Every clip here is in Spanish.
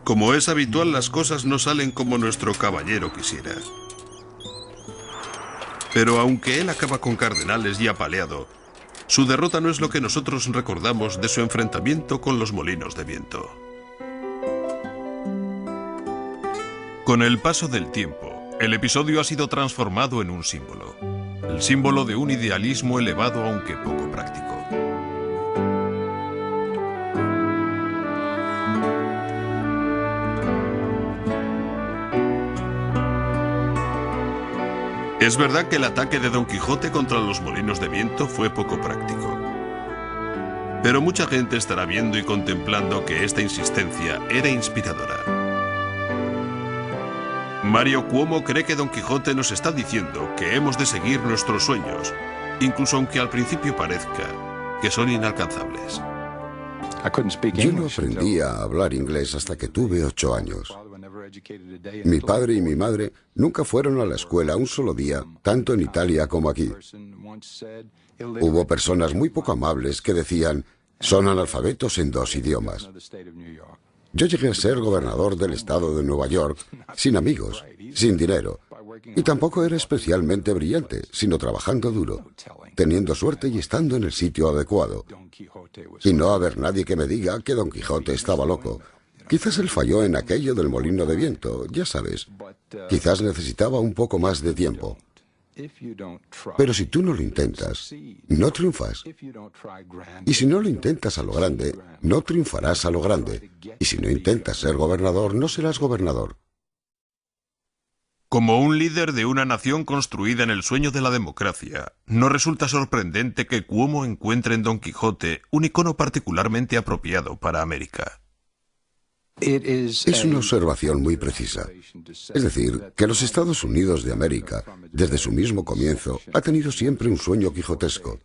Como es habitual, las cosas no salen como nuestro caballero quisiera. Pero aunque él acaba con cardenales y apaleado, su derrota no es lo que nosotros recordamos de su enfrentamiento con los molinos de viento. Con el paso del tiempo, el episodio ha sido transformado en un símbolo. El símbolo de un idealismo elevado aunque poco práctico. Es verdad que el ataque de Don Quijote contra los molinos de viento fue poco práctico. Pero mucha gente estará viendo y contemplando que esta insistencia era inspiradora. Mario Cuomo cree que Don Quijote nos está diciendo que hemos de seguir nuestros sueños, incluso aunque al principio parezca que son inalcanzables. Yo no aprendí a hablar inglés hasta que tuve 8 años. Mi padre y mi madre nunca fueron a la escuela un solo día, tanto en Italia como aquí. Hubo personas muy poco amables que decían, son analfabetos en 2 idiomas. Yo llegué a ser gobernador del estado de Nueva York, sin amigos, sin dinero, y tampoco era especialmente brillante, sino trabajando duro, teniendo suerte y estando en el sitio adecuado. Y no haber nadie que me diga que Don Quijote estaba loco. Quizás él falló en aquello del molino de viento, ya sabes. Quizás necesitaba un poco más de tiempo. Pero si tú no lo intentas, no triunfas. Y si no lo intentas a lo grande, no triunfarás a lo grande. Y si no intentas ser gobernador, no serás gobernador. Como un líder de una nación construida en el sueño de la democracia, no resulta sorprendente que Cuomo encuentre en Don Quijote un icono particularmente apropiado para América. Es una observación muy precisa. Es decir, que los Estados Unidos de América, desde su mismo comienzo, ha tenido siempre un sueño quijotesco.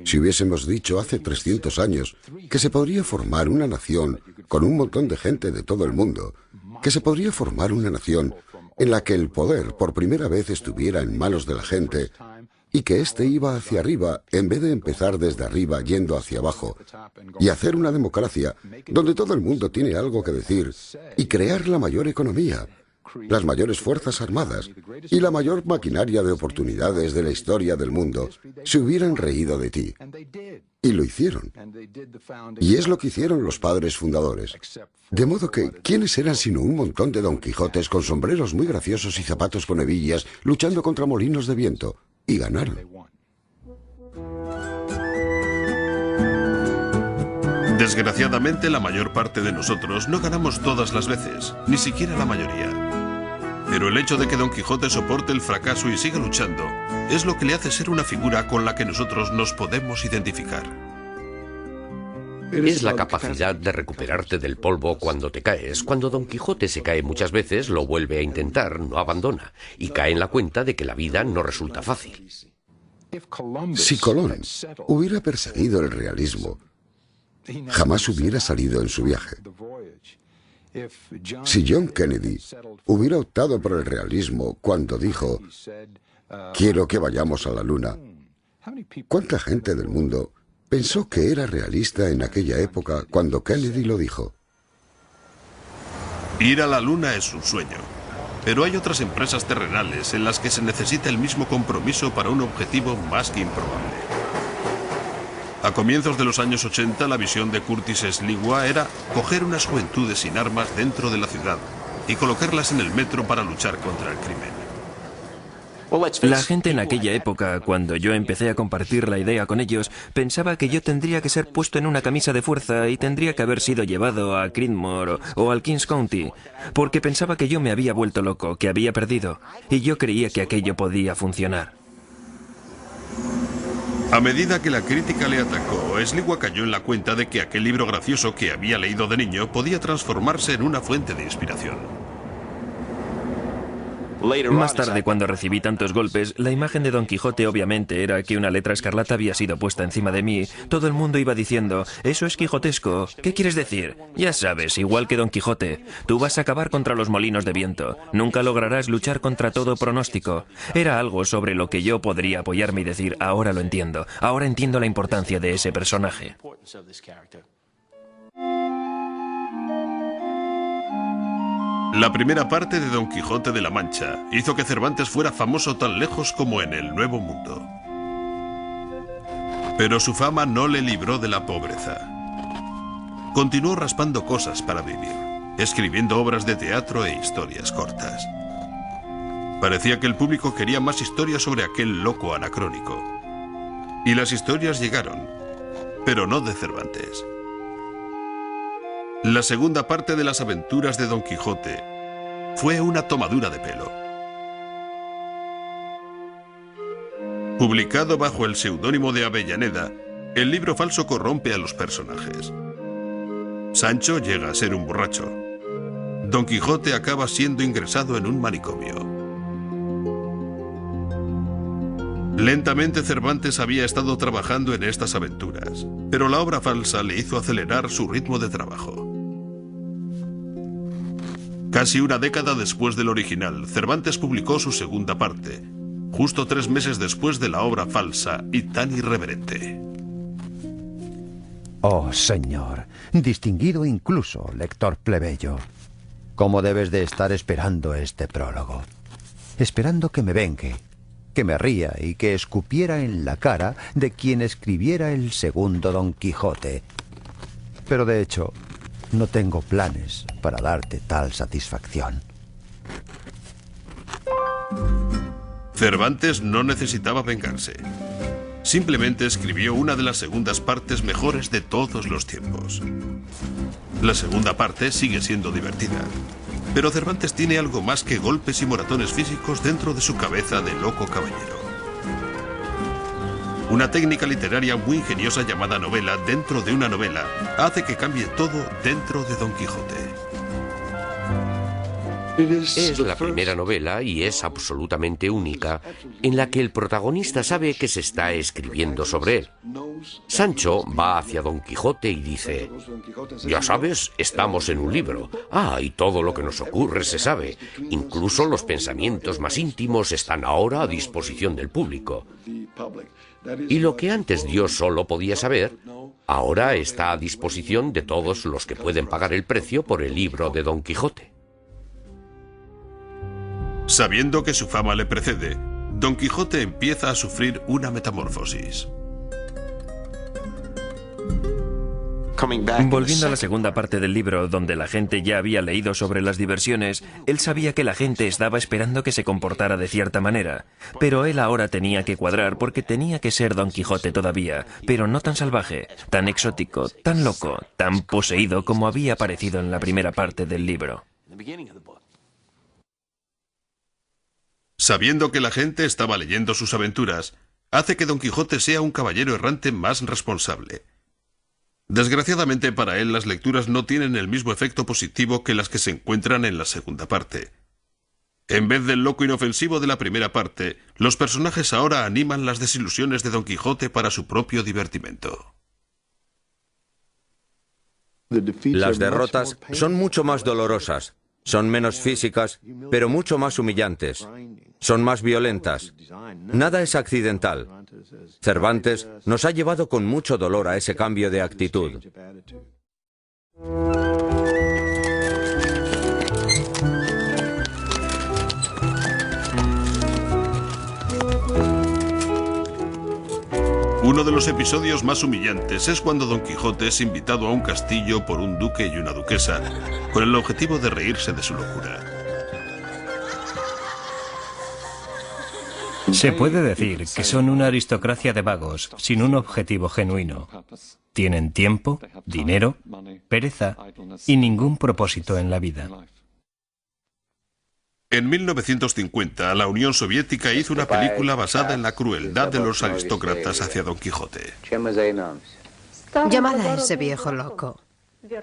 Si hubiésemos dicho hace 300 años que se podría formar una nación con un montón de gente de todo el mundo, que se podría formar una nación en la que el poder por primera vez estuviera en manos de la gente y que éste iba hacia arriba en vez de empezar desde arriba yendo hacia abajo, y hacer una democracia donde todo el mundo tiene algo que decir y crear la mayor economía, las mayores fuerzas armadas y la mayor maquinaria de oportunidades de la historia del mundo, se hubieran reído de ti. Y lo hicieron. Y es lo que hicieron los padres fundadores. De modo que, ¿quiénes eran sino un montón de Don Quijotes con sombreros muy graciosos y zapatos con hebillas luchando contra molinos de viento? Y ganaron. Desgraciadamente, la mayor parte de nosotros no ganamos todas las veces, ni siquiera la mayoría. Pero el hecho de que Don Quijote soporte el fracaso y siga luchando es lo que le hace ser una figura con la que nosotros nos podemos identificar. Es la capacidad de recuperarte del polvo cuando te caes. Cuando Don Quijote se cae muchas veces, lo vuelve a intentar, no abandona, y cae en la cuenta de que la vida no resulta fácil. Si Colón hubiera perseguido el realismo, jamás hubiera salido en su viaje. Si John Kennedy hubiera optado por el realismo cuando dijo, quiero que vayamos a la luna, ¿cuánta gente del mundo pensó que era realista en aquella época cuando Kennedy lo dijo? Ir a la luna es un sueño, pero hay otras empresas terrenales en las que se necesita el mismo compromiso para un objetivo más que improbable. A comienzos de los años 80, la visión de Curtis Sliwa era coger unas juventudes sin armas dentro de la ciudad y colocarlas en el metro para luchar contra el crimen. La gente en aquella época, cuando yo empecé a compartir la idea con ellos, pensaba que yo tendría que ser puesto en una camisa de fuerza y tendría que haber sido llevado a Creedmoor o al Kings County, porque pensaba que yo me había vuelto loco, que había perdido, y yo creía que aquello podía funcionar. A medida que la crítica le atacó, Sliwa cayó en la cuenta de que aquel libro gracioso que había leído de niño podía transformarse en una fuente de inspiración. Más tarde, cuando recibí tantos golpes, la imagen de Don Quijote obviamente era que una letra escarlata había sido puesta encima de mí. Todo el mundo iba diciendo, eso es quijotesco. ¿Qué quieres decir? Ya sabes, igual que Don Quijote. Tú vas a acabar contra los molinos de viento. Nunca lograrás luchar contra todo pronóstico. Era algo sobre lo que yo podría apoyarme y decir, ahora lo entiendo. Ahora entiendo la importancia de ese personaje. La primera parte de Don Quijote de la Mancha hizo que Cervantes fuera famoso tan lejos como en el Nuevo Mundo. Pero su fama no le libró de la pobreza. Continuó raspando cosas para vivir, escribiendo obras de teatro e historias cortas. Parecía que el público quería más historias sobre aquel loco anacrónico. Y las historias llegaron, pero no de Cervantes. La segunda parte de las aventuras de Don Quijote fue una tomadura de pelo. Publicado bajo el seudónimo de Avellaneda, el libro falso corrompe a los personajes. Sancho llega a ser un borracho. Don Quijote acaba siendo ingresado en un manicomio. Lentamente Cervantes había estado trabajando en estas aventuras, pero la obra falsa le hizo acelerar su ritmo de trabajo. Casi una década después del original, Cervantes publicó su segunda parte, justo 3 meses después de la obra falsa y tan irreverente. Oh, señor, distinguido incluso lector plebeyo, ¿cómo debes de estar esperando este prólogo? Esperando que me vengue, que me ría y que escupiera en la cara de quien escribiera el segundo Don Quijote. Pero de hecho, no tengo planes para darte tal satisfacción. Cervantes no necesitaba vengarse. Simplemente escribió una de las segundas partes mejores de todos los tiempos. La segunda parte sigue siendo divertida, pero Cervantes tiene algo más que golpes y moratones físicos dentro de su cabeza de loco caballero. Una técnica literaria muy ingeniosa llamada novela dentro de una novela hace que cambie todo dentro de Don Quijote. Es la primera novela y es absolutamente única en la que el protagonista sabe que se está escribiendo sobre él. Sancho va hacia Don Quijote y dice: ya sabes, estamos en un libro. Y todo lo que nos ocurre se sabe. Incluso los pensamientos más íntimos están ahora a disposición del público. Y lo que antes Dios solo podía saber, ahora está a disposición de todos los que pueden pagar el precio por el libro de Don Quijote. Sabiendo que su fama le precede, Don Quijote empieza a sufrir una metamorfosis. Volviendo a la segunda parte del libro, donde la gente ya había leído sobre las diversiones, él sabía que la gente estaba esperando que se comportara de cierta manera. Pero él ahora tenía que cuadrar porque tenía que ser Don Quijote todavía, pero no tan salvaje, tan exótico, tan loco, tan poseído como había aparecido en la primera parte del libro. Sabiendo que la gente estaba leyendo sus aventuras, hace que Don Quijote sea un caballero errante más responsable. Desgraciadamente para él, las lecturas no tienen el mismo efecto positivo que las que se encuentran en la segunda parte. En vez del loco inofensivo de la primera parte, los personajes ahora animan las desilusiones de Don Quijote para su propio divertimento. Las derrotas son mucho más dolorosas, son menos físicas, pero mucho más humillantes. Son más violentas. Nada es accidental. Cervantes nos ha llevado con mucho dolor a ese cambio de actitud. Uno de los episodios más humillantes es cuando Don Quijote es invitado a un castillo por un duque y una duquesa, con el objetivo de reírse de su locura. Se puede decir que son una aristocracia de vagos, sin un objetivo genuino. Tienen tiempo, dinero, pereza y ningún propósito en la vida. En 1950, la Unión Soviética hizo una película basada en la crueldad de los aristócratas hacia Don Quijote. Llamad a ese viejo loco,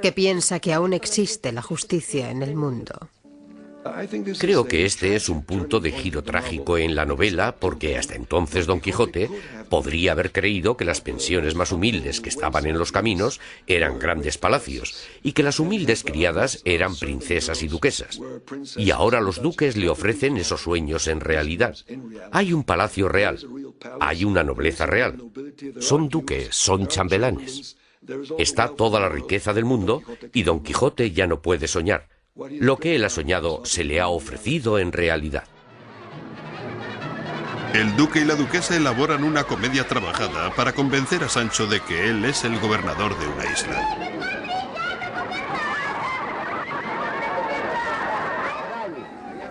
que piensa que aún existe la justicia en el mundo. Creo que este es un punto de giro trágico en la novela, porque hasta entonces Don Quijote podría haber creído que las pensiones más humildes que estaban en los caminos eran grandes palacios, y que las humildes criadas eran princesas y duquesas. Y ahora los duques le ofrecen esos sueños en realidad. Hay un palacio real, hay una nobleza real. Son duques, son chambelanes. Está toda la riqueza del mundo, y Don Quijote ya no puede soñar. Lo que él ha soñado se le ha ofrecido en realidad. El duque y la duquesa elaboran una comedia trabajada para convencer a Sancho de que él es el gobernador de una isla.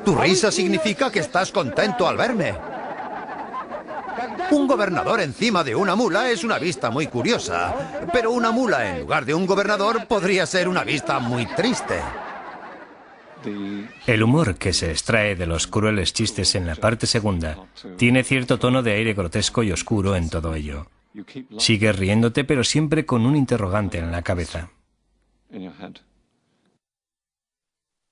Tu risa significa que estás contento al verme. Un gobernador encima de una mula es una vista muy curiosa, pero una mula en lugar de un gobernador podría ser una vista muy triste. El humor que se extrae de los crueles chistes en la parte segunda tiene cierto tono de aire grotesco y oscuro en todo ello. Sigues riéndote, pero siempre con un interrogante en la cabeza.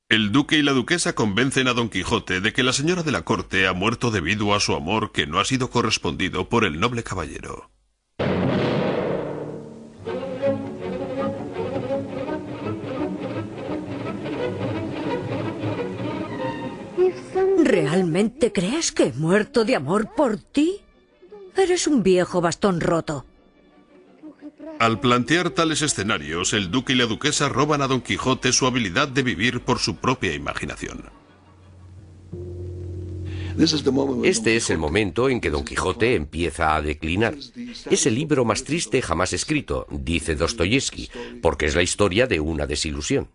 El duque y la duquesa convencen a Don Quijote de que la señora de la corte ha muerto debido a su amor que no ha sido correspondido por el noble caballero. ¿Realmente crees que he muerto de amor por ti? Eres un viejo bastón roto. Al plantear tales escenarios, el duque y la duquesa roban a Don Quijote su habilidad de vivir por su propia imaginación. Este es el momento en que Don Quijote empieza a declinar. Es el libro más triste jamás escrito, dice Dostoyevsky, porque es la historia de una desilusión.